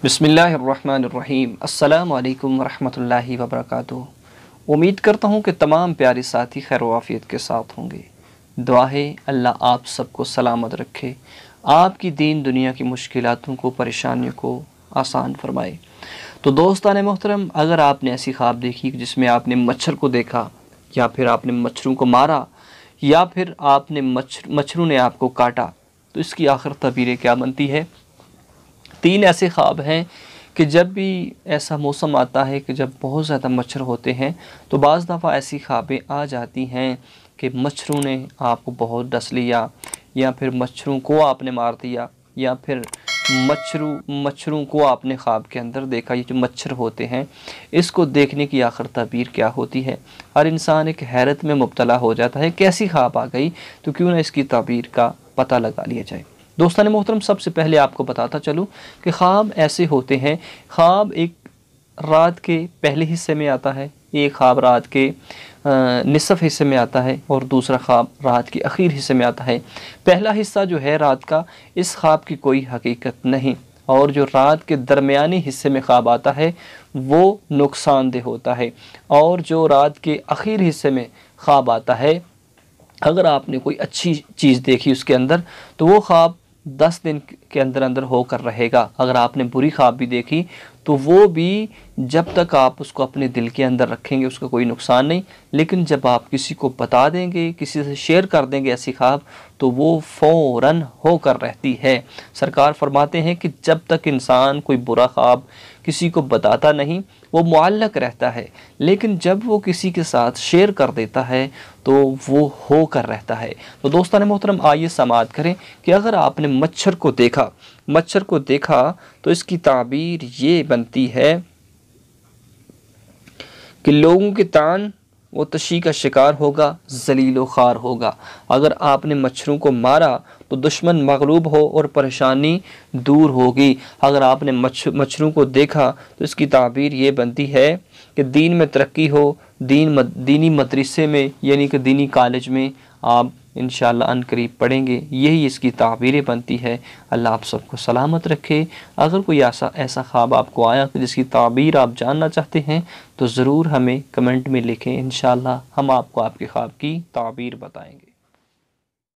बिस्मिल्लाहिर्रहमानिर्रहीम। अस्सलामु अलैकुम वरहमतुल्लाहि वबरकातुहू। उम्मीद करता हूँ कि तमाम प्यारे साथी खैर वाफियत के साथ होंगे। दुआ है अल्लाह आप सबको सलामत रखे, आपकी दीन दुनिया की मुश्किलातों को, परेशानियों को आसान फरमाए। तो दोस्तान मोहतरम, अगर आपने ऐसी ख्वाब देखी जिसमें आपने मच्छर को देखा, या फिर आपने मच्छरों को मारा, या फिर आपने मच्छरों ने आपको काटा, तो इसकी आखिर तबीरें क्या बनती है। 3 ऐसे ख्वाब हैं कि जब भी ऐसा मौसम आता है कि जब बहुत ज़्यादा मच्छर होते हैं, तो बाज़ दफ़ा ऐसी ख्वाबें आ जाती हैं कि मच्छरों ने आपको बहुत डस लिया, या फिर मच्छरों को आपने मार दिया, या फिर मच्छरों को आपने ख्वाब के अंदर देखा। ये जो मच्छर होते हैं, इसको देखने की आखिर तबीर क्या होती है। हर इंसान एक हैरत में मुब्तला हो जाता है, कैसी ख्वाब आ गई, तो क्यों ना इसकी तबीर का पता लगा लिया जाए। दोस्तान मोहतरम, सबसे पहले आपको बताता चलूँ कि ख्वाब ऐसे होते हैं। ख्वाब एक रात के पहले हिस्से में आता है, एक ख्वाब रात के निसफ़ हिस्से में आता है, और दूसरा ख्वाब रात के आखिर हिस्से में आता है। पहला हिस्सा जो है रात का, इस ख्वाब की कोई हकीकत नहीं, और जो रात के दरमियानी हिस्से में ख्वाब आता है वो नुकसानदेह होता है। और जो रात के आखिर हिस्से में ख्वाब आता है, अगर आपने कोई अच्छी चीज़ देखी उसके अंदर, तो वो ख्वाब 10 दिन के अंदर अंदर होकर रहेगा। अगर आपने बुरी ख्वाब भी देखी, तो वो भी जब तक आप उसको अपने दिल के अंदर रखेंगे उसका कोई नुकसान नहीं, लेकिन जब आप किसी को बता देंगे, किसी से शेयर कर देंगे ऐसी ख्वाब, तो वो फ़ौरन होकर रहती है। सरकार फरमाते हैं कि जब तक इंसान कोई बुरा ख्वाब किसी को बताता नहीं, वो मुअल्लक रहता है, लेकिन जब वो किसी के साथ शेयर कर देता है तो वो होकर रहता है। तो दोस्तान मोहतरम, आइए समाअत करें कि अगर आपने मच्छर को देखा तो इसकी ताबीर ये बनती है कि लोगों के तान वो तशी का शिकार होगा, ज़लील ख़ार होगा। अगर आपने मच्छरों को मारा तो दुश्मन मगलूब हो और परेशानी दूर होगी। अगर आपने मच्छरों को देखा तो इसकी ताबीर ये बनती है कि दीन में तरक्की हो, दीनी मदरसे में यानी कि दीनी कॉलेज में आप इंशाअल्लाह अनकरीब पढ़ेंगे। यही इसकी ताबीरें बनती है। अल्लाह आप सबको सलामत रखे। अगर कोई ऐसा ख्वाब आपको आया कि जिसकी ताबीर आप जानना चाहते हैं, तो ज़रूर हमें कमेंट में लिखें। इंशाअल्लाह हम आपको आपके ख्वाब की ताबीर बताएंगे।